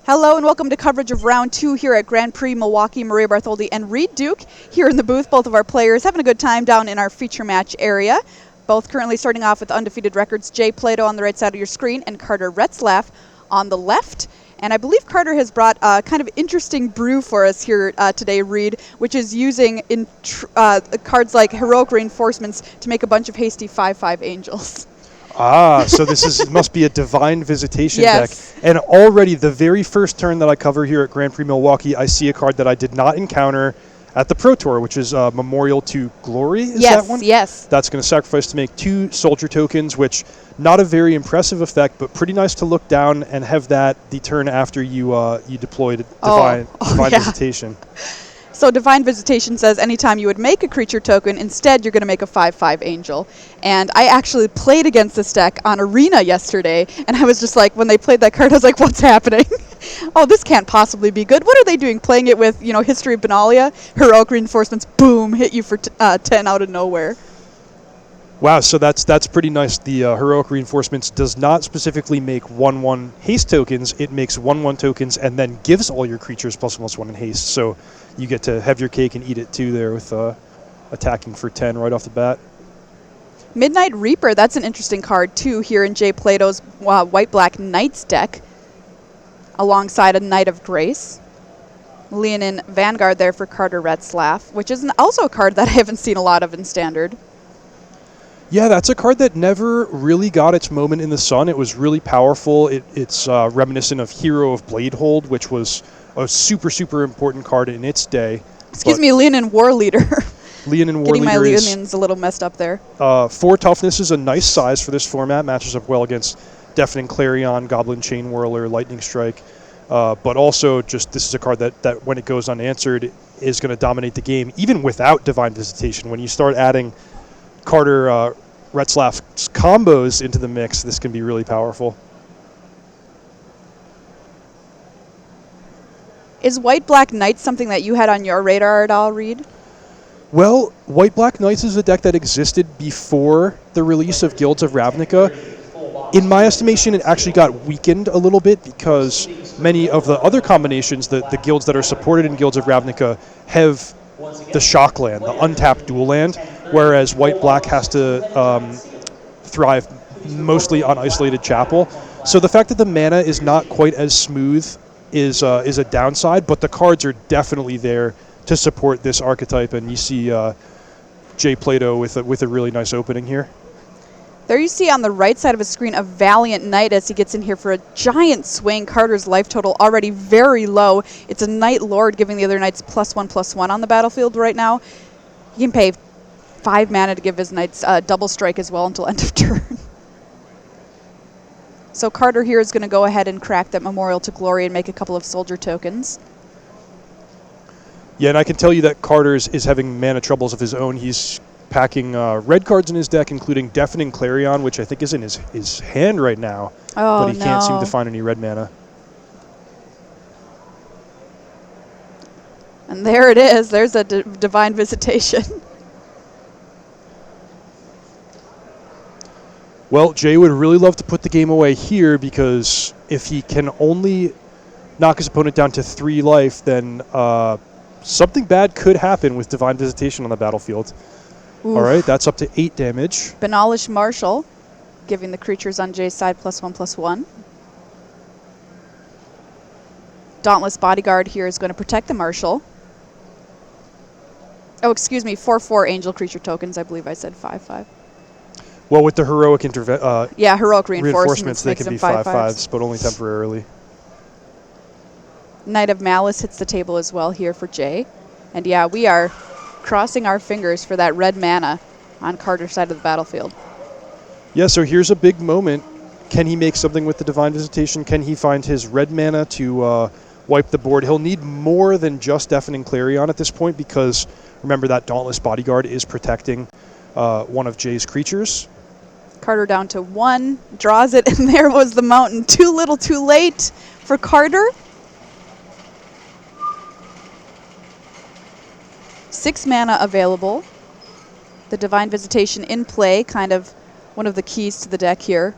Hello and welcome to coverage of round 2 here at Grand Prix Milwaukee. Maria Bartholdi and Reed Duke here in the booth, both of our players having a good time down in our feature match area. Both currently starting off with undefeated records. Jay Plato on the right side of your screen and Carter Retzlaff on the left. And I believe Carter has brought a kind of interesting brew for us here today, Reed, which is using cards like Heroic Reinforcements to make a bunch of hasty 5/5 angels. So this must be a Divine Visitation Yes. deck. And already the very first turn that I cover here at Grand Prix Milwaukee, I see a card that I did not encounter at the Pro Tour, which is Memorial to Glory. Is that one? Yes. That's going to sacrifice to make 2 soldier tokens, which not a very impressive effect, but pretty nice to look down and have that the turn after you deployed Divine Visitation. So Divine Visitation says anytime you would make a creature token, instead you're going to make a 5/5 angel. And I actually played against this deck on Arena yesterday, and I was just like, when they played that card, I was like, what's happening? Oh, this can't possibly be good. What are they doing? Playing it with, History of Benalia, Heroic Reinforcements, boom, hit you for 10 out of nowhere. Wow, so that's pretty nice. The Heroic Reinforcements does not specifically make 1/1 haste tokens. It makes 1/1 tokens and then gives all your creatures +1/+1 in haste. So you get to have your cake and eat it too there with attacking for 10 right off the bat. Midnight Reaper, that's an interesting card too here in Jay Plato's White-Black Knights deck, alongside a Knight of Grace. Leonin Vanguard there for Carter Retzlaff, which is also a card that I haven't seen a lot of in Standard. Yeah, that's a card that never really got its moment in the sun. It was really powerful. It's reminiscent of Hero of Bladehold, which was a super, super important card in its day. Excuse me, Leonin War Leader. Leonin War Getting Leader my Leonins a little messed up there. 4 toughness is a nice size for this format. Matches up well against Deafening Clarion, Goblin Chain Whirler, Lightning Strike. But also, just this is a card that when it goes unanswered is going to dominate the game, even without Divine Visitation. When you start adding Carter Retzlaff's combos into the mix, this can be really powerful. Is White-Black Knights something that you had on your radar at all, Reed? Well, White-Black Knights is a deck that existed before the release of Guilds of Ravnica. In my estimation, it actually got weakened a little bit because many of the other combinations, the guilds that are supported in Guilds of Ravnica, have the shock land, the untapped dual land, whereas White-Black has to thrive mostly on Isolated Chapel. So the fact that the mana is not quite as smooth is a downside, but the cards are definitely there to support this archetype, and you see Jay Plato with a really nice opening here. There you see on the right side of his screen a Valiant Knight as he gets in here for a giant swing. Carter's life total already very low. It's a Knight Lord giving the other Knights +1/+1 on the battlefield right now. He can pay 5 mana to give his Knights double strike as well until end of turn. So Carter here is going to go ahead and crack that Memorial to Glory and make a couple of soldier tokens. Yeah, and I can tell you that Carter is having mana troubles of his own. He's packing red cards in his deck, including Deafening Clarion, which I think is in his hand right now. Oh, but he can't seem to find any red mana. And there it is. There's a Divine Visitation. Well, Jay would really love to put the game away here, because if he can only knock his opponent down to 3 life, then something bad could happen with Divine Visitation on the battlefield. Oof. All right, that's up to 8 damage. Benalish Marshal, giving the creatures on Jay's side +1/+1. Dauntless Bodyguard here is going to protect the Marshal. Oh, excuse me, 4/4 Angel creature tokens. I believe I said 5/5. Well, with the Heroic Heroic Reinforcements they makes can them be 5/5s. 5/5s, but only temporarily. Knight of Malice hits the table as well here for Jay. And yeah, we are crossing our fingers for that red mana on Carter's side of the battlefield. Yeah, so here's a big moment. Can he make something with the Divine Visitation? Can he find his red mana to wipe the board? He'll need more than just Deafening Clarion at this point, because remember that Dauntless Bodyguard is protecting one of Jay's creatures. Carter down to 1, draws it, and there was the mountain. Too little, too late for Carter. 6 mana available. The Divine Visitation in play, kind of one of the keys to the deck here.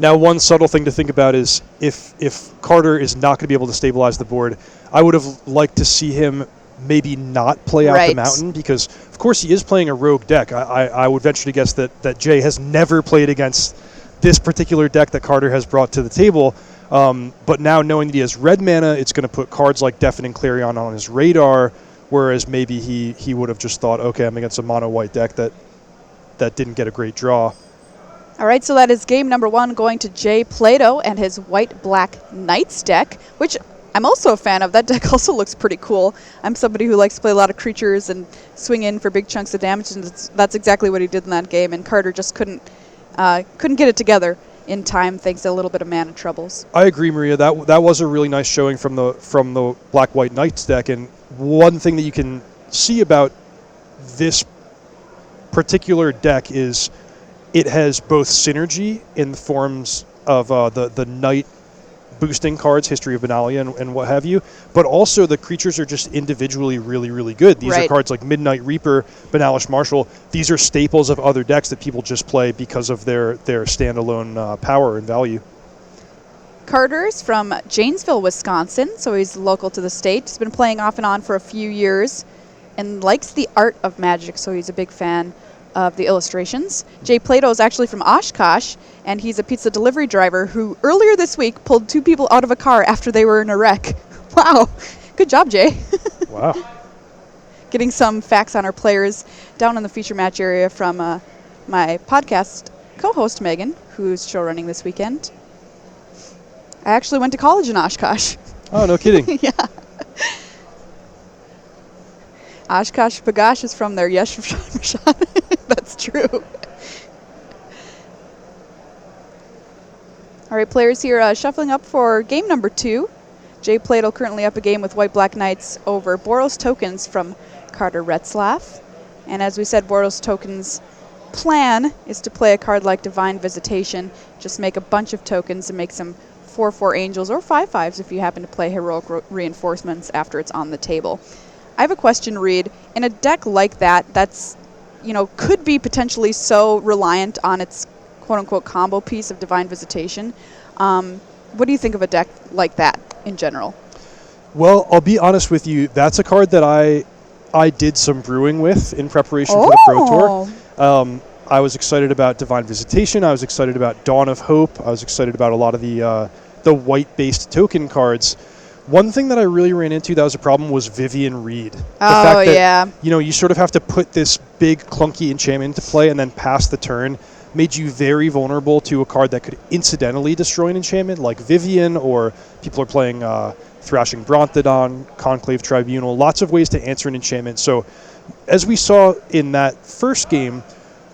Now, one subtle thing to think about is if Carter is not going to be able to stabilize the board, I would have liked to see him maybe not play out the mountain, because, of course, he is playing a rogue deck. I would venture to guess that Jay has never played against this particular deck that Carter has brought to the table. But now, knowing that he has red mana, it's going to put cards like Deafening Clarion on his radar, whereas maybe he would have just thought, okay, I'm against a mono-white deck that didn't get a great draw. All right, so that is game number 1 going to Jay Plato and his white-black Knights deck, which I'm also a fan of. That deck also looks pretty cool. I'm somebody who likes to play a lot of creatures and swing in for big chunks of damage, and that's exactly what he did in that game, and Carter just couldn't get it together in time thanks to a little bit of mana troubles. I agree, Maria. That was a really nice showing from the black-white Knights deck, and one thing that you can see about this particular deck is it has both synergy in the forms of the Knight boosting cards, History of Benalia and what have you, but also the creatures are just individually really, really good. These are cards like Midnight Reaper, Benalish Marshal. These are staples of other decks that people just play because of their standalone power and value. Carter's from Janesville, Wisconsin, so he's local to the state. He's been playing off and on for a few years and likes the art of Magic, so he's a big fan of the illustrations. Jay Plato is actually from Oshkosh, and he's a pizza delivery driver who earlier this week pulled 2 people out of a car after they were in a wreck. Wow. Good job, Jay. Wow. Getting some facts on our players down in the feature match area from my podcast co-host, Megan, who's show running this weekend. I actually went to college in Oshkosh. Oh, no kidding. Yeah. Oshkosh Bagosh is from there. Yes, Rashawn. That's true. All right, players here shuffling up for game number 2. Jay Plato currently up a game with White-Black Knights over Boros Tokens from Carter Retzlaff. And as we said, Boros Tokens' plan is to play a card like Divine Visitation, just make a bunch of tokens and make some 4/4 angels or 5/5s if you happen to play Heroic Reinforcements after it's on the table. I have a question, Reed. In a deck like that, that's, could be potentially so reliant on its quote-unquote combo piece of Divine Visitation, what do you think of a deck like that in general? Well, I'll be honest with you. That's a card that I did some brewing with in preparation for the Pro Tour. I was excited about Divine Visitation. I was excited about Dawn of Hope. I was excited about a lot of the white-based token cards. One thing that I really ran into that was a problem was Vivian Reed. The fact that, you sort of have to put this big clunky enchantment into play and then pass the turn made you very vulnerable to a card that could incidentally destroy an enchantment like Vivian, or people are playing Thrashing Brontodon, Conclave Tribunal, lots of ways to answer an enchantment. So as we saw in that first game,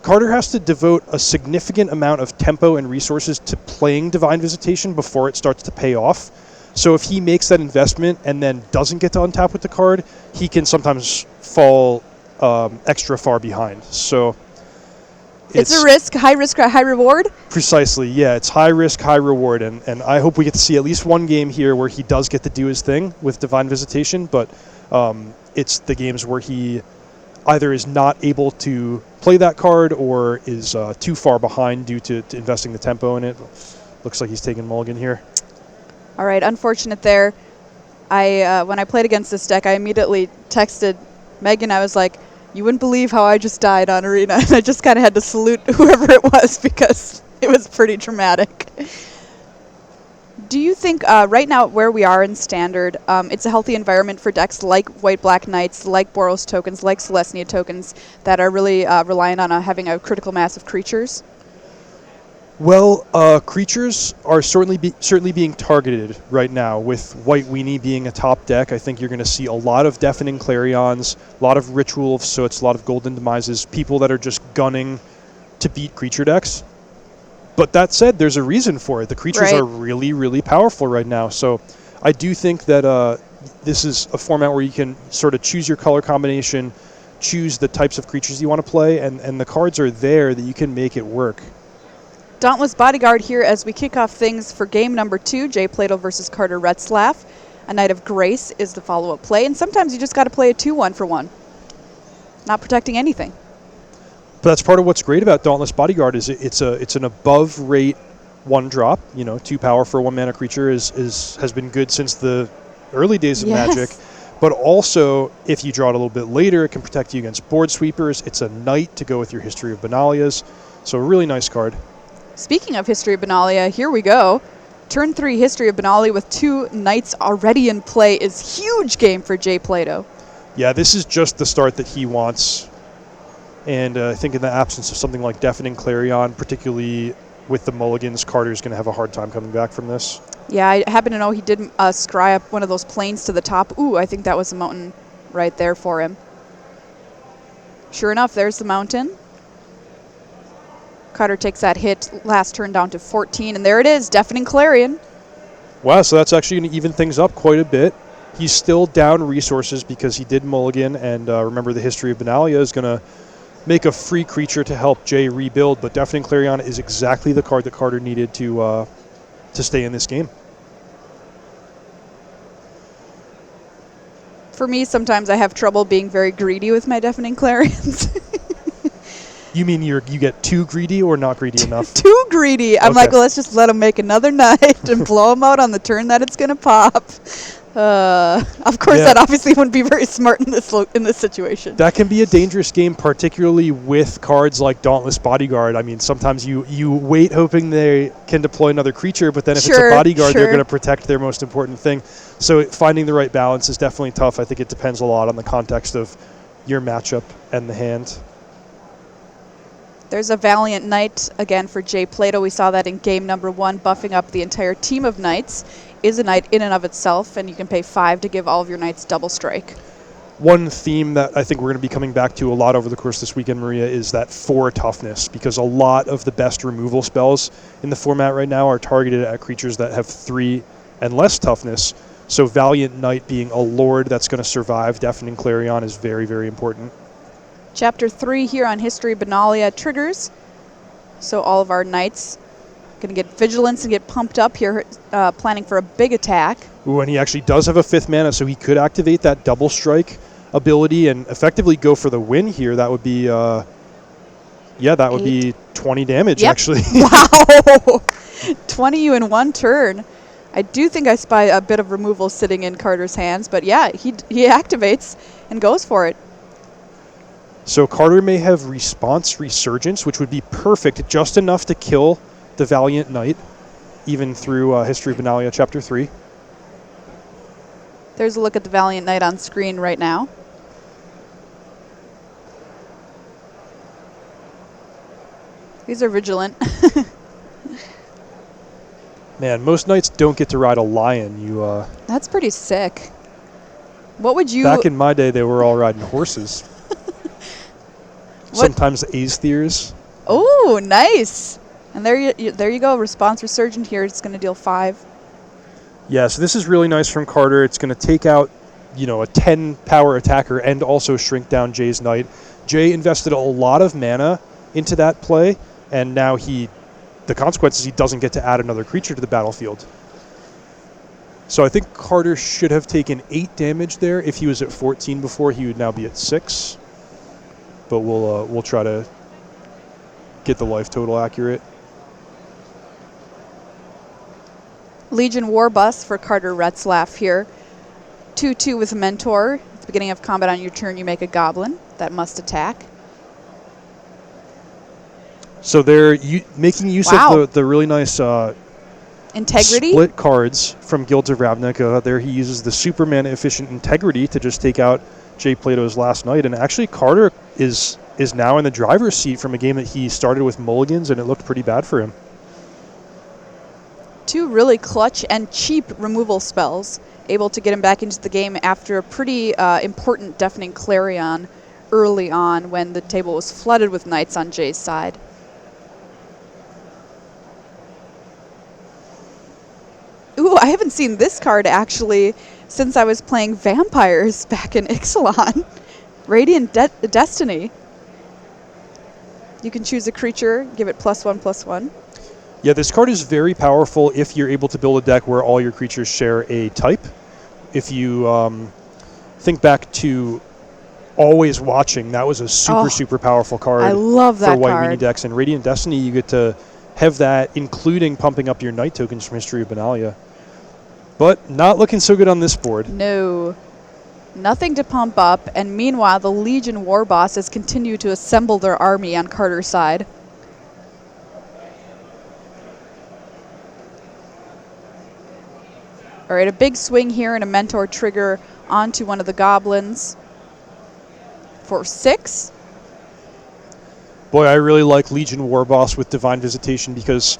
Carter has to devote a significant amount of tempo and resources to playing Divine Visitation before it starts to pay off. So if he makes that investment and then doesn't get to untap with the card, he can sometimes fall extra far behind. So it's a risk, high reward? Precisely, yeah. It's high risk, high reward. And I hope we get to see at least one game here where he does get to do his thing with Divine Visitation, but it's the games where he either is not able to play that card or is too far behind due to investing the tempo in it. Looks like he's taking mulligan here. All right, unfortunate there. When I played against this deck, I immediately texted Megan. I was like, you wouldn't believe how I just died on Arena. And I just kind of had to salute whoever it was because it was pretty dramatic. Do you think right now where we are in Standard, it's a healthy environment for decks like White-Black Knights, like Boros Tokens, like Celestia Tokens that are really reliant on having a critical mass of creatures? Well, creatures are certainly being targeted right now. With White Weenie being a top deck, I think you're going to see a lot of Deafening Clarions, a lot of Ritual of Soots, a lot of Golden Demises, people that are just gunning to beat creature decks. But that said, there's a reason for it. The creatures are really, really powerful right now. So I do think that this is a format where you can sort of choose your color combination, choose the types of creatures you want to play, and the cards are there that you can make it work. Dauntless Bodyguard here as we kick off things for game number 2, Jay Plato versus Carter Retzlaff. A Knight of Grace is the follow-up play, and sometimes you just got to play a 2-1 for 1. Not protecting anything. But that's part of what's great about Dauntless Bodyguard is it's an above-rate 1 drop. 2 power for a 1-mana creature has been good since the early days of Yes. Magic. But also, if you draw it a little bit later, it can protect you against board sweepers. It's a knight to go with your History of Benalias. So a really nice card. Speaking of History of Benalia, here we go. Turn 3 History of Benalia with 2 knights already in play is huge game for Jay Plato. Yeah, this is just the start that he wants. And I think in the absence of something like Deafening Clarion, particularly with the mulligans, Carter's going to have a hard time coming back from this. Yeah, I happen to know he did scry up one of those planes to the top. Ooh, I think that was a mountain right there for him. Sure enough, there's the mountain. Carter takes that hit last turn down to 14, and there it is, Deafening Clarion. Wow, so that's actually going to even things up quite a bit. He's still down resources because he did mulligan, and remember the History of Benalia is going to make a free creature to help Jay rebuild, but Deafening Clarion is exactly the card that Carter needed to stay in this game. For me, sometimes I have trouble being very greedy with my Deafening Clarions. You mean you get too greedy or not greedy enough? Too greedy. I'm like, well, let's just let him make another night and blow him out on the turn that it's going to pop. Of course, that obviously wouldn't be very smart in this situation. That can be a dangerous game, particularly with cards like Dauntless Bodyguard. I mean, sometimes you wait hoping they can deploy another creature, but then if it's a bodyguard, they're going to protect their most important thing. So finding the right balance is definitely tough. I think it depends a lot on the context of your matchup and the hand. There's a Valiant Knight again for Jay Plato. We saw that in game number 1, buffing up the entire team of knights. Is a knight in and of itself, and you can pay 5 to give all of your knights double strike. One theme that I think we're going to be coming back to a lot over the course of this weekend, Maria, is that 4 toughness, because a lot of the best removal spells in the format right now are targeted at creatures that have 3 and less toughness. So Valiant Knight being a lord that's going to survive Deafening Clarion is very, very important. Chapter 3 here on History of Benalia triggers. So all of our knights going to get vigilance and get pumped up here, planning for a big attack. Ooh, and he actually does have a 5th mana, so he could activate that double strike ability and effectively go for the win here. That would be, that would be 20 damage, actually. Wow! 20 you in 1 turn. I do think I spy a bit of removal sitting in Carter's hands, but yeah, he activates and goes for it. So Carter may have Response Resurgence, which would be perfect, just enough to kill the Valiant Knight, even through History of Benalia Chapter 3. There's a look at the Valiant Knight on screen right now. These are vigilant. Man, most knights don't get to ride a lion. That's pretty sick. What would you... Back in my day, they were all riding horses. Sometimes Aestheres. Oh, nice. And there you go. Response Resurgent here. It's going to deal 5. Yeah, so this is really nice from Carter. It's going to take out, a 10 power attacker and also shrink down Jay's knight. Jay invested a lot of mana into that play, and now the consequence is he doesn't get to add another creature to the battlefield. So I think Carter should have taken 8 damage there. If he was at 14 before, he would now be at 6. But we'll try to get the life total accurate. Legion War Bus for Carter Retzlaff here. 2/2 with Mentor. At the beginning of combat on your turn, you make a goblin that must attack. So they're making use of the really nice Integrity split cards from Guilds of Ravnica. There he uses the Superman efficient Integrity to just take out Jay Plato's last night. And actually Carter is now in the driver's seat from a game that he started with mulligans, and it looked pretty bad for him. 2 really clutch and cheap removal spells, able to get him back into the game after a pretty important Deafening Clarion early on when the table was flooded with knights on Jay's side. Ooh, I haven't seen this card actually since I was playing vampires back in Ixalan. Radiant Destiny. You can choose a creature, give it +1/+1. Yeah, this card is very powerful if you're able to build a deck where all your creatures share a type. If you think back to Always Watching, that was a super powerful card. I love that for white card. mini decks. And Radiant Destiny, you get to have that, including pumping up your Knight tokens from History of Benalia. But not looking so good on this board. No. Nothing to pump up, and meanwhile, the Legion war bosses continue to assemble their army on Carter's side. All right, a big swing here and a Mentor trigger onto one of the goblins for 6. Boy, I really like Legion War Boss with Divine Visitation because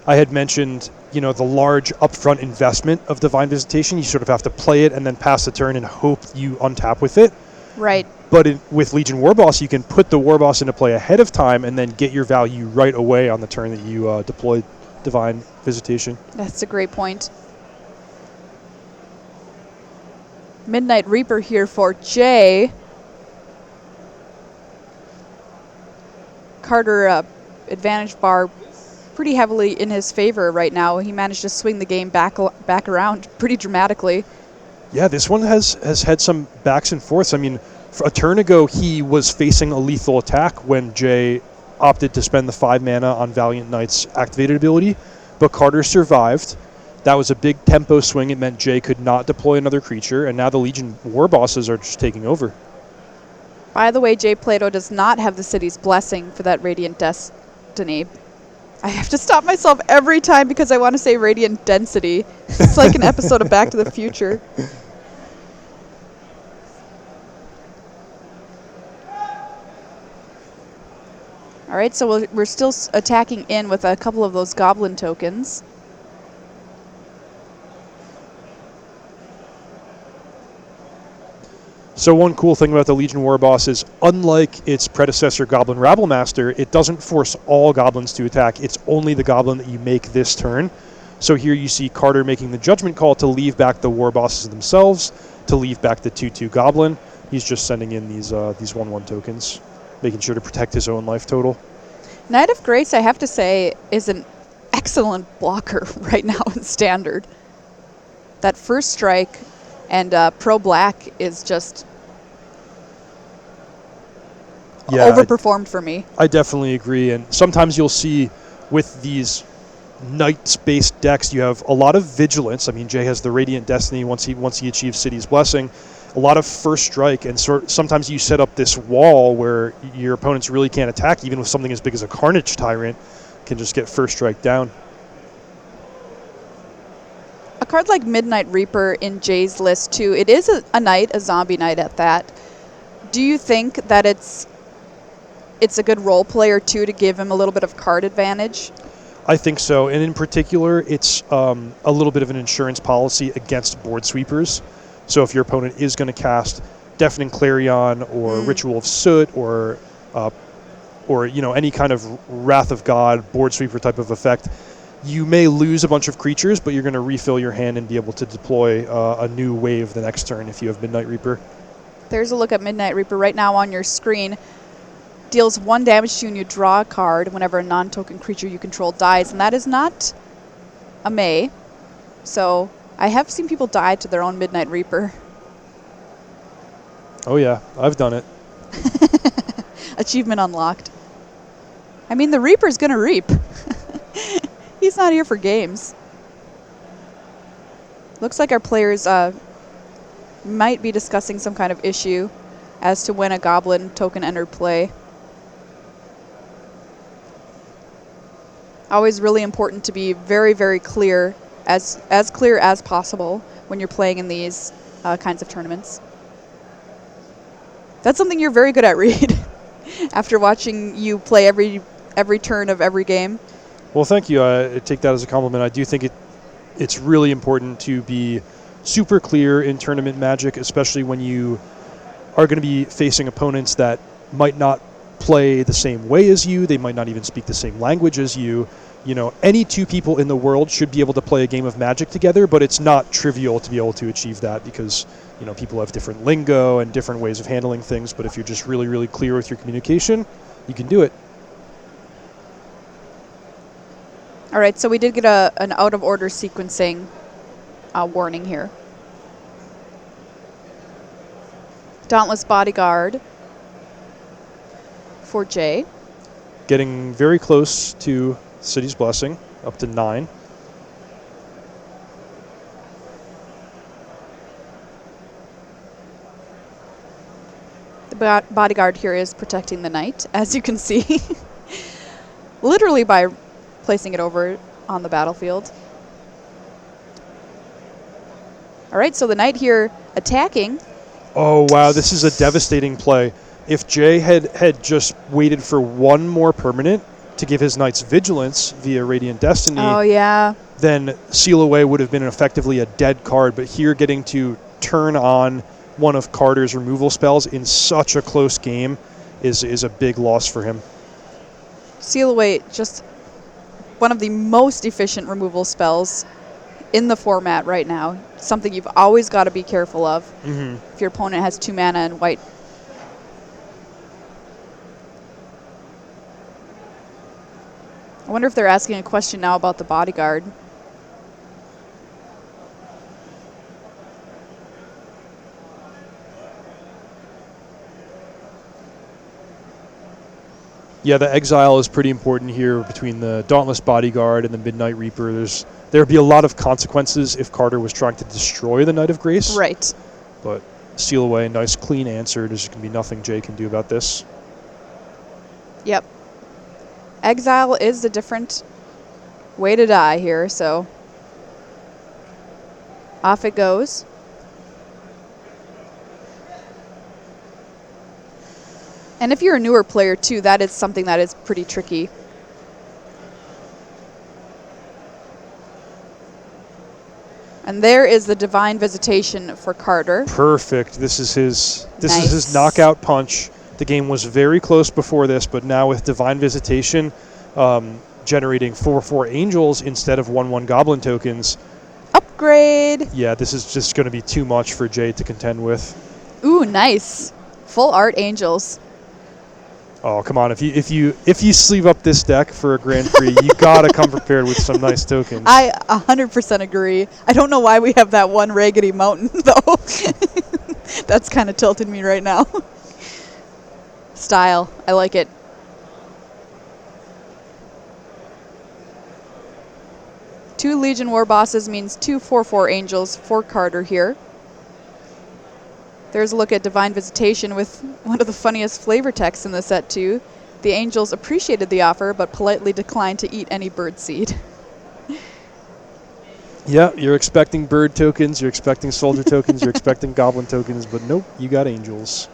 I had mentioned, the large upfront investment of Divine Visitation. You sort of have to play it and then pass the turn and hope you untap with it. Right. But with Legion War Boss, you can put the War Boss into play ahead of time and then get your value right away on the turn that you deploy Divine Visitation. That's a great point. Midnight Reaper here for Jay. Carter advantage bar pretty heavily in his favor right now. He managed to swing the game back around pretty dramatically. Yeah, this one has had some backs and forths. I mean, a turn ago, he was facing a lethal attack when Jay opted to spend the 5 mana on Valiant Knight's activated ability, but Carter survived. That was a big tempo swing. It meant Jay could not deploy another creature, and now the Legion War Bosses are just taking over. By the way, Jay Plato does not have the city's blessing for that Radiant Destiny. I have to stop myself every time because I want to say Radiant Density. It's like an episode of Back to the Future. All right, so we're still attacking in with a couple of those goblin tokens. So one cool thing about the Legion War Boss is, unlike its predecessor Goblin Rabblemaster, it doesn't force all goblins to attack. It's only the goblin that you make this turn. So here you see Carter making the judgment call to leave back the War Bosses themselves, to leave back the 2/2 goblin. He's just sending in these 1/1 tokens, making sure to protect his own life total. Knight of Grace, I have to say, is an excellent blocker right now in Standard. That first strike and Pro Black is just overperformed for me. I definitely agree. And sometimes you'll see with these Knights-based decks, you have a lot of vigilance. I mean, Jay has the Radiant Destiny once he achieves City's Blessing. A lot of first strike, and sometimes you set up this wall where your opponents really can't attack, even with something as big as a Carnage Tyrant can just get first strike down. A card like Midnight Reaper in Jay's list too, it is a knight, a zombie knight at that. Do you think that it's a good role player too to give him a little bit of card advantage? I think so, and in particular, it's a little bit of an insurance policy against board sweepers. So if your opponent is going to cast Deafening Clarion or Ritual of Soot or any kind of Wrath of God board sweeper type of effect, you may lose a bunch of creatures, but you're going to refill your hand and be able to deploy a new wave the next turn if you have Midnight Reaper. There's a look at Midnight Reaper right now on your screen. Deals 1 damage to you and you draw a card whenever a non-token creature you control dies, and that is not a May. So I have seen people die to their own Midnight Reaper. Oh yeah, I've done it. Achievement unlocked. I mean, the Reaper's going to reap. He's not here for games. Looks like our players might be discussing some kind of issue as to when a goblin token entered play. Always really important to be very, very clear, as clear as possible when you're playing in these kinds of tournaments. That's something you're very good at, Reed, after watching you play every turn of every game. Well, thank you. I take that as a compliment. I do think it's really important to be super clear in tournament Magic, especially when you are going to be facing opponents that might not play the same way as you. They might not even speak the same language as you. Any two people in the world should be able to play a game of Magic together, but it's not trivial to be able to achieve that because, people have different lingo and different ways of handling things. But if you're just really, really clear with your communication, you can do it. All right, so we did get an out-of-order sequencing warning here. Dauntless Bodyguard for Jay. Getting very close to City's Blessing, up to 9. The bodyguard here is protecting the knight, as you can see. Literally by placing it over on the battlefield. All right, so the knight here attacking. Oh, wow, this is a devastating play. If Jay had just waited for one more permanent to give his knights vigilance via Radiant Destiny, Oh, yeah. then Seal Away would have been effectively a dead card. But here getting to turn on one of Carter's removal spells in such a close game is a big loss for him. Seal Away, just one of the most efficient removal spells in the format right now. Something you've always got to be careful of if your opponent has 2 mana and white. I wonder if they're asking a question now about the bodyguard. Yeah, the exile is pretty important here between the Dauntless Bodyguard and the Midnight Reaper. There'd be a lot of consequences if Carter was trying to destroy the Knight of Grace. Right. But Seal Away, nice clean answer. There's going to be nothing Jay can do about this. Yep. Exile is a different way to die here, so off it goes. And if you're a newer player, too, that is something that is pretty tricky. And there is the Divine Visitation for Carter. Perfect. This is Nice. his knockout punch. The game was very close before this, but now with Divine Visitation generating 4/4 angels instead of 1/1 goblin tokens. Upgrade. Yeah, this is just going to be too much for Jay to contend with. Ooh, nice. Full art angels. Oh, come on. If you sleeve up this deck for a Grand Prix, you got to come prepared with some nice tokens. I 100% agree. I don't know why we have that one raggedy mountain, though. That's kind of tilted me right now. Style. I like it. Two Legion War Bosses means 2 4/4 angels for Carter here. There's a look at Divine Visitation with one of the funniest flavor texts in the set, too. The angels appreciated the offer, but politely declined to eat any bird seed. Yeah, you're expecting bird tokens, you're expecting soldier tokens, you're expecting goblin tokens, but nope, you got angels.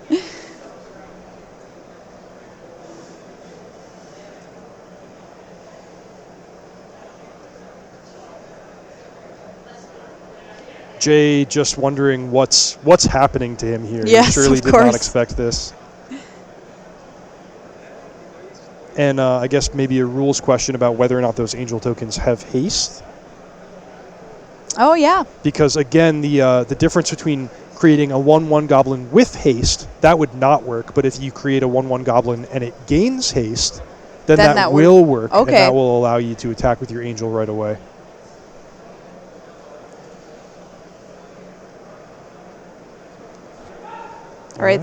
Jay just wondering what's happening to him here. Yes, he surely of did course. not expect this. And I guess maybe a rules question about whether or not those angel tokens have haste. Oh, yeah. Because again, the difference between creating a 1/1 goblin with haste, that would not work. But if you create a 1/1 goblin and it gains haste, then that will work. Okay. And that will allow you to attack with your angel right away. All right.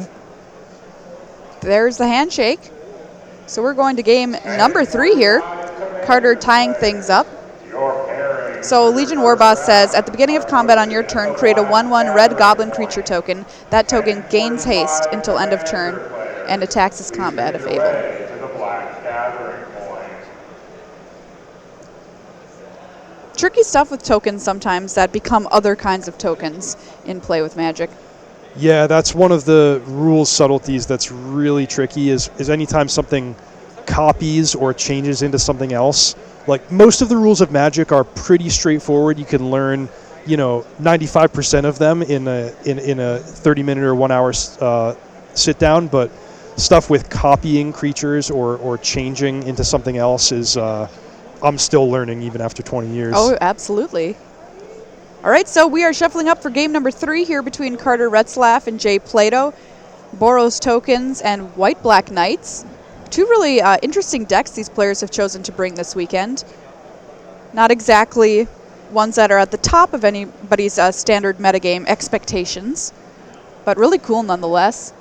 There's the handshake. So we're going to game number 3 here. Carter tying things up. So Legion Warboss says, at the beginning of combat on your turn, create a 1/1 red goblin creature token. That token gains haste until end of turn and attacks as combat if able. Tricky stuff with tokens sometimes that become other kinds of tokens in play with Magic. Yeah, that's one of the rules subtleties that's really tricky is anytime something copies or changes into something else. Like most of the rules of Magic are pretty straightforward. You can learn, 95% of them in a 30-minute or 1 hour sit down, but stuff with copying creatures or changing into something else is I'm still learning even after 20 years. Oh, absolutely. All right, so we are shuffling up for game number 3 here between Carter Retzlaff and Jay Plato. Boros tokens and white-black knights. 2 really interesting decks these players have chosen to bring this weekend. Not exactly ones that are at the top of anybody's standard metagame expectations, but really cool nonetheless.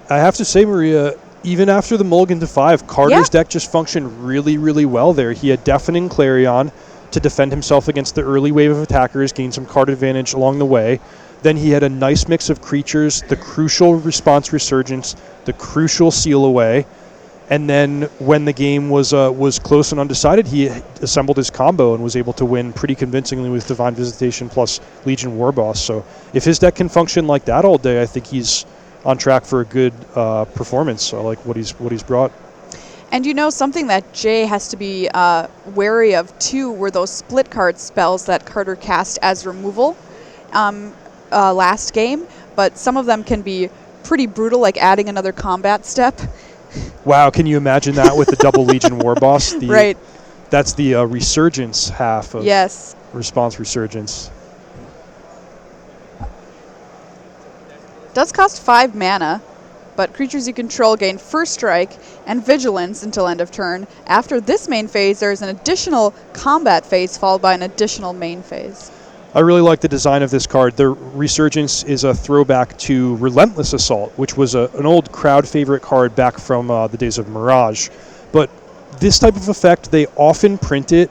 I have to say, Maria, even after the mulligan to 5, Carter's deck just functioned really, really well there. He had Deafening Clarion to defend himself against the early wave of attackers, gain some card advantage along the way. Then he had a nice mix of creatures, the crucial Response Resurgence, the crucial Seal Away, and then when the game was close and undecided, he assembled his combo and was able to win pretty convincingly with Divine Visitation plus Legion Warboss. So if his deck can function like that all day, I think he's on track for a good performance. I like what he's brought. And something that Jay has to be wary of too were those split card spells that Carter cast as removal last game, but some of them can be pretty brutal, like adding another combat step. Wow, can you imagine that with the double Legion Warboss? Right. That's the Resurgence half of Response Resurgence. Does cost 5 mana, but creatures you control gain First Strike and Vigilance until end of turn. After this main phase, there's an additional combat phase followed by an additional main phase. I really like the design of this card. The Resurgence is a throwback to Relentless Assault, which was an old crowd favorite card back from the days of Mirage. But this type of effect, they often print it,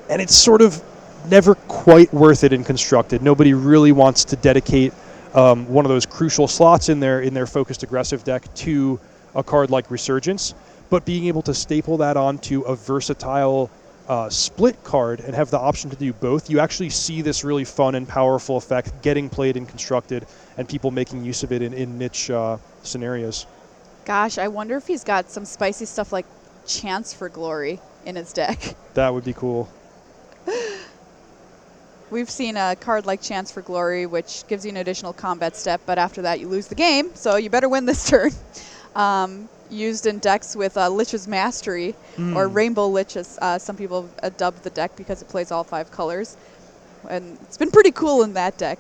and it's sort of never quite worth it in Constructed. Nobody really wants to dedicate one of those crucial slots in their focused aggressive deck to a card like Resurgence, but being able to staple that onto a versatile split card and have the option to do both, you actually see this really fun and powerful effect getting played in Constructed and people making use of it in niche scenarios. Gosh, I wonder if he's got some spicy stuff like Chance for Glory in his deck. That would be cool. We've seen a card like Chance for Glory, which gives you an additional combat step, but after that you lose the game, so you better win this turn. Used in decks with Lich's Mastery, or Rainbow Lich, as some people have dubbed the deck because it plays all 5 colors. And it's been pretty cool in that deck.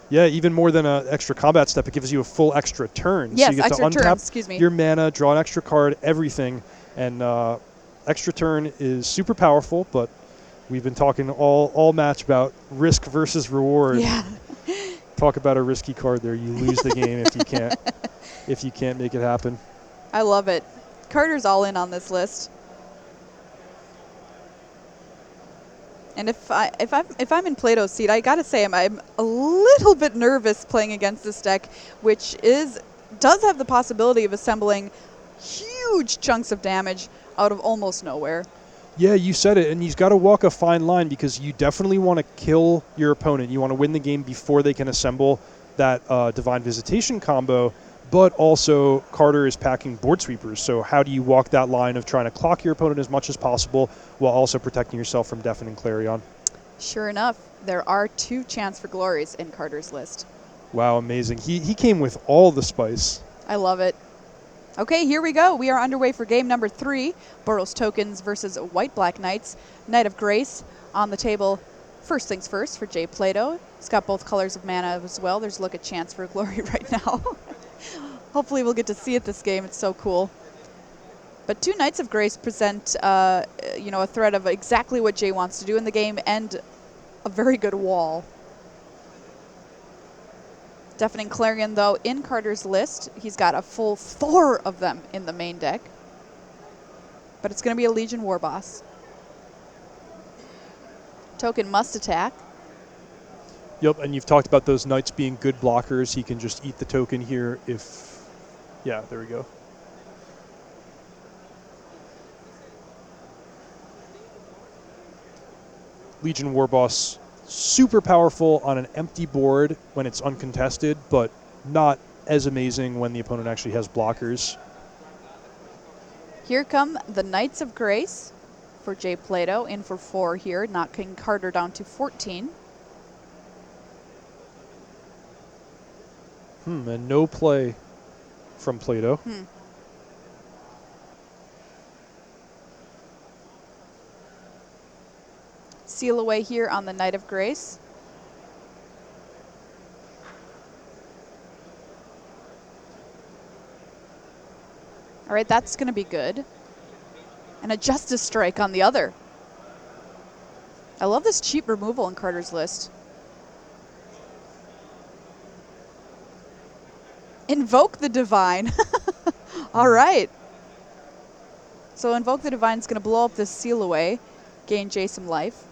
Yeah, even more than an extra combat step, it gives you a full extra turn. Yes, so you get extra to untap turn, excuse me. your mana, draw an extra card, everything. And extra turn is super powerful, but we've been talking all match about risk versus reward. Yeah. Talk about a risky card there. You lose the game if you can't make it happen. I love it. Carter's all in on this list. And if I'm in Plato's seat, I gotta say I'm a little bit nervous playing against this deck, which does have the possibility of assembling huge chunks of damage out of almost nowhere. Yeah, you said it, and he's got to walk a fine line because you definitely want to kill your opponent. You want to win the game before they can assemble that Divine Visitation combo, but also Carter is packing board sweepers, so how do you walk that line of trying to clock your opponent as much as possible while also protecting yourself from Deafening Clarion? Sure enough, there are 2 Chance for Glories in Carter's list. Wow, amazing. He came with all the spice. I love it. Okay, here we go. We are underway for game number 3, Boros Tokens versus White-Black Knights. Knight of Grace on the table. First things first for Jay Plato. He's got both colors of mana as well. There's a look at Chance for Glory right now. Hopefully we'll get to see it this game. It's so cool. But 2 Knights of Grace present a threat of exactly what Jay wants to do in the game and a very good wall. Deafening Clarion, though, in Carter's list, he's got a full 4 of them in the main deck. But it's going to be a Legion Warboss. Token must attack. Yep, and you've talked about those knights being good blockers. He can just eat the token here if... Yeah, there we go. Legion Warboss, super powerful on an empty board when it's uncontested, but not as amazing when the opponent actually has blockers. Here come the Knights of Grace for Jay Plato, in for 4 here, knocking Carter down to 14. And no play from Plato. Seal away here on the Knight of Grace. All right, that's going to be good. And a Justice Strike on the other. I love this cheap removal in Carter's list. Invoke the Divine. All right. So Invoke the Divine's going to blow up this Seal Away, gain Jay some life.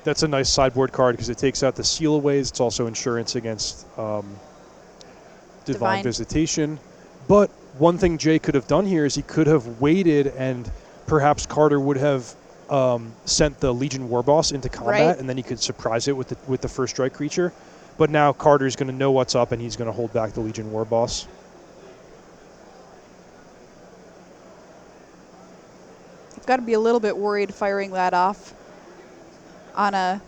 That's a nice sideboard card because it takes out the Seal Aways. It's also insurance against Divine Visitation. But one thing Jay could have done here is he could have waited, and perhaps Carter would have sent the Legion Warboss into combat, Right. and then he could surprise it with the first strike creature. But now Carter's going to know what's up, and he's going to hold back the Legion Warboss. I've got to be a little bit worried firing that off on a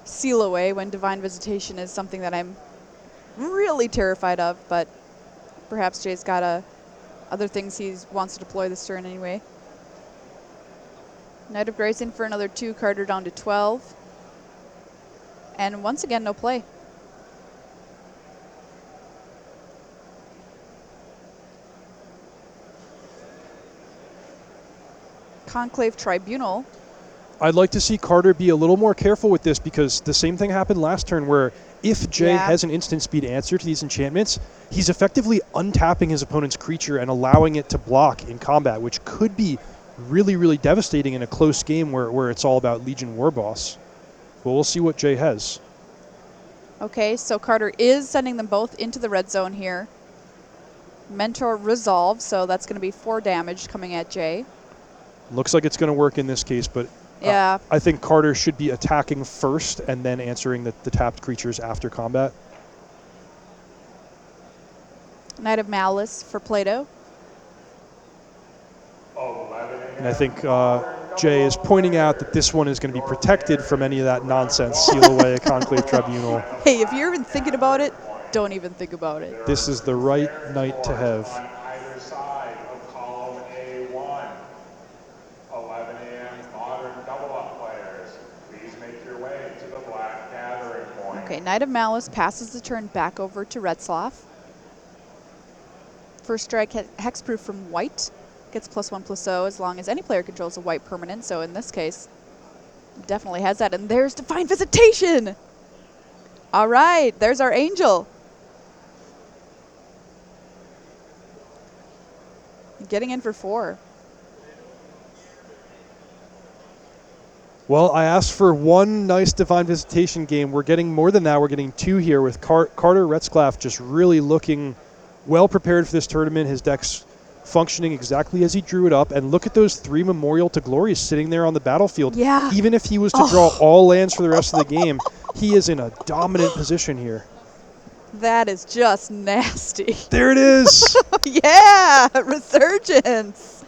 Seal Away when Divine Visitation is something that I'm really terrified of, but perhaps Jay's got other things he wants to deploy this turn anyway. Knight of Grace in for another 2, Carter down to 12. And once again, no play. Conclave Tribunal. I'd like to see Carter be a little more careful with this because the same thing happened last turn where if Jay has an instant speed answer to these enchantments, he's effectively untapping his opponent's creature and allowing it to block in combat, which could be really, really devastating in a close game where it's all about Legion Warboss. Well, we'll see what Jay has. Okay, so Carter is sending them both into the red zone here. Mentor Resolve, so that's going to be 4 damage coming at Jay. Looks like it's going to work in this case, but Yeah. I think Carter should be attacking first and then answering the tapped creatures after combat. Knight of Malice for Plato. And I think Jay is pointing out that this one is going to be protected from any of that nonsense. Seal Away a Conclave Tribunal. Hey, if you're even thinking about it, don't even think about it. This is the right knight to have. Either side of column A1. 11 a.m. modern double-up players. Please make your way to the black gathering point. Okay, Knight of Malice passes the turn back over to Retzlaff. First strike hexproof from white. Gets +1/+0 as long as any player controls a white permanent. So in this case, definitely has that. And there's Divine Visitation! All right, there's our angel. Getting in for 4. Well, I asked for one nice Divine Visitation game. We're getting more than that. We're getting 2 here with Carter Retzlaff just really looking well prepared for this tournament. His deck's functioning exactly as he drew it up. And look at those 3 Memorial to Glories sitting there on the battlefield. Yeah. Even if he was to draw all lands for the rest of the game, he is in a dominant position here. That is just nasty. There it is. Yeah, Resurgence.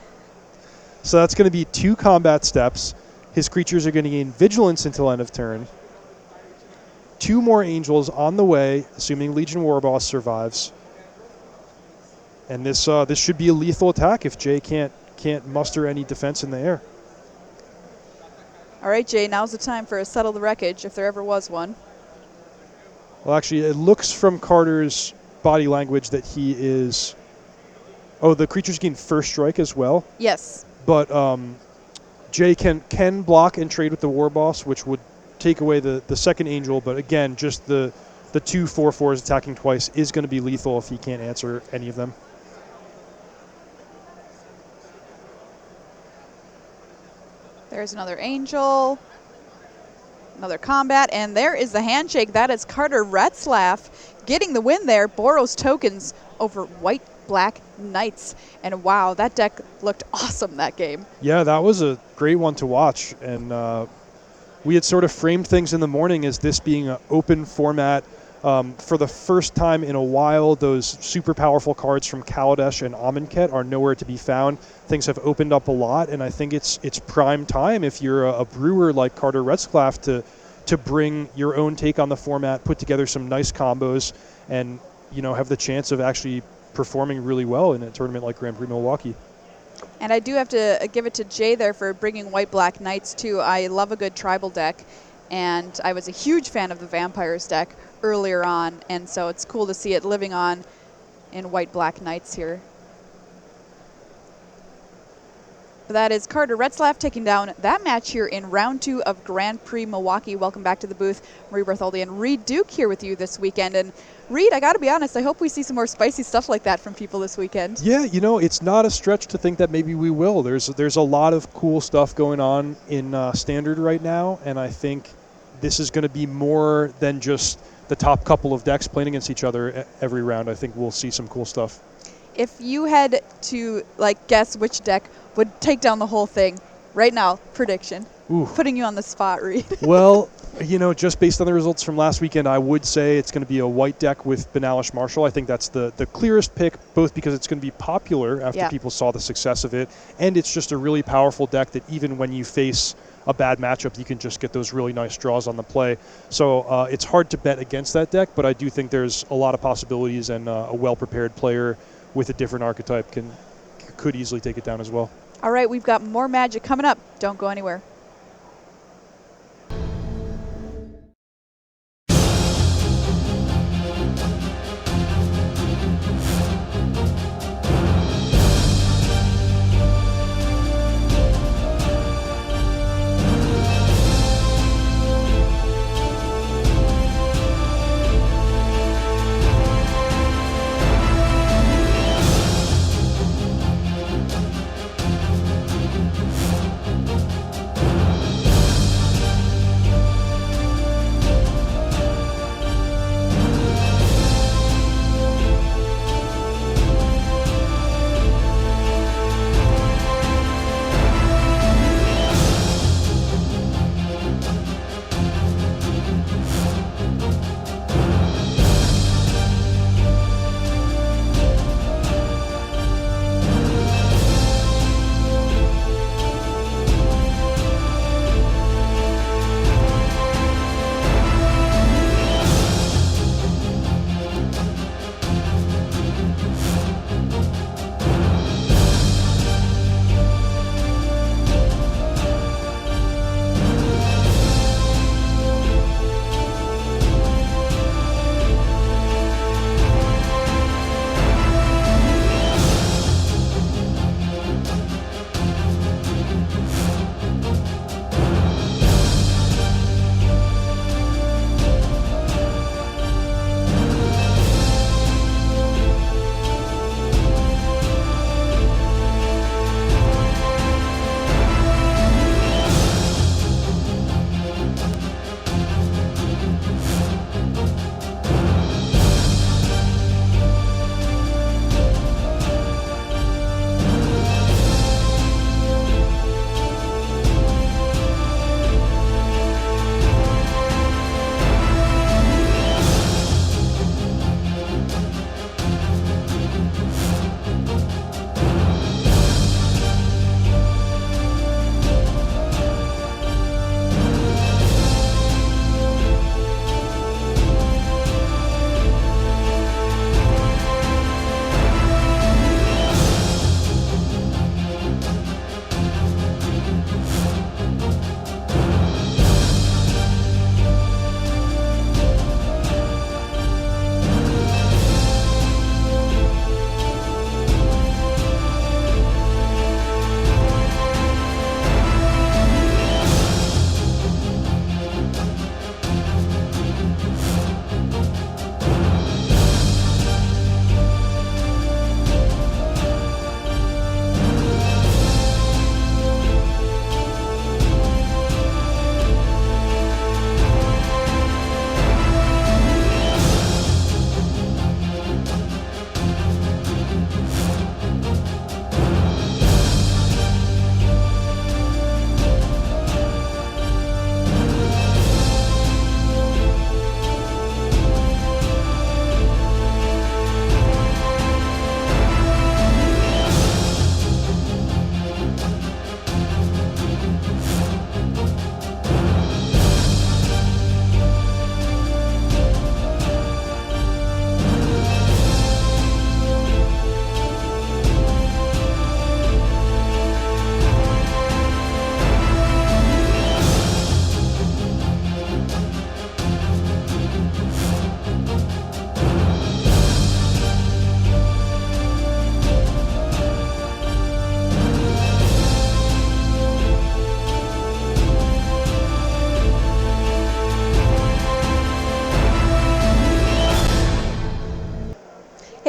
So that's going to be 2 combat steps. His creatures are going to gain Vigilance until end of turn. 2 more Angels on the way, assuming Legion Warboss survives. And this should be a lethal attack if Jay can't muster any defense in the air. All right, Jay, now's the time for a Settle the Wreckage, if there ever was one. Well, actually, it looks from Carter's body language that he is... Oh, the creatures gain first strike as well. Yes. But Jay can block and trade with the Warboss, which would take away the second Angel. But again, just the 2 4/4s attacking twice is going to be lethal if he can't answer any of them. There's another Angel. Another combat. And there is the handshake. That is Carter Retzlaff getting the win there. Boros tokens over white-black Knights. And wow, that deck looked awesome that game. Yeah, that was a great one to watch. And we had sort of framed things in the morning as this being an open format. For the first time in a while, those super powerful cards from Kaladesh and Amonkhet are nowhere to be found. Things have opened up a lot, and I think it's prime time if you're a brewer like Carter Retzlaff to bring your own take on the format, put together some nice combos, and have the chance of actually performing really well in a tournament like Grand Prix Milwaukee. And I do have to give it to Jay there for bringing white-black Knights too. I love a good tribal deck, and I was a huge fan of the Vampires deck earlier on, and so it's cool to see it living on in white-black Knights here. But that is Carter Retzlaff taking down that match here in round 2 of Grand Prix Milwaukee. Welcome back to the booth. Marie Bartholdi and Reed Duke here with you this weekend. And Reed, I got to be honest, I hope we see some more spicy stuff like that from people this weekend. Yeah, it's not a stretch to think that maybe we will. There's a lot of cool stuff going on in Standard right now, and I think this is going to be more than just the top couple of decks playing against each other every round. I think we'll see some cool stuff. If you had to guess which deck would take down the whole thing right now, prediction. Ooh. Putting you on the spot, Reed. Well, just based on the results from last weekend, I would say it's going to be a white deck with Benalish Marshall. I think that's the clearest pick, both because it's going to be popular after people saw the success of it, and it's just a really powerful deck that even when you face a bad matchup, you can just get those really nice draws on the play. So it's hard to bet against that deck, but I do think there's a lot of possibilities, and a well-prepared player with a different archetype could easily take it down as well. All right, we've got more Magic coming up. Don't go anywhere.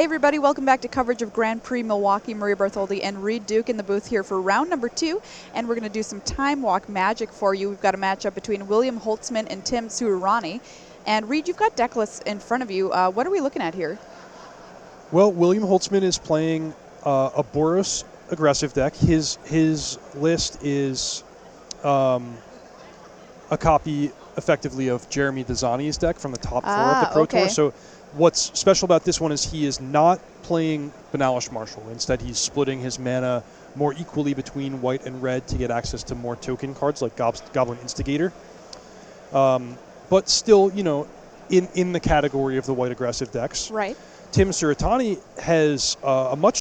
Hey everybody, welcome back to coverage of Grand Prix Milwaukee. Maria Bartholdi and Reed Duke in the booth here for round number 2, and we're going to do some time walk magic for you. We've got a matchup between William Holtzman and Tim Suarani. And Reed, you've got deck lists in front of you. What are we looking at here? Well, William Holtzman is playing a Boros aggressive deck. His list is a copy, effectively, of Jeremy Dezani's deck from the top 4 of the Pro Tour. So what's special about this one is he is not playing Banalish Marshal. Instead, he's splitting his mana more equally between white and red to get access to more token cards like Goblin Instigator. But still, you know, in the category of the white aggressive decks. Right. Tim Suarani has a much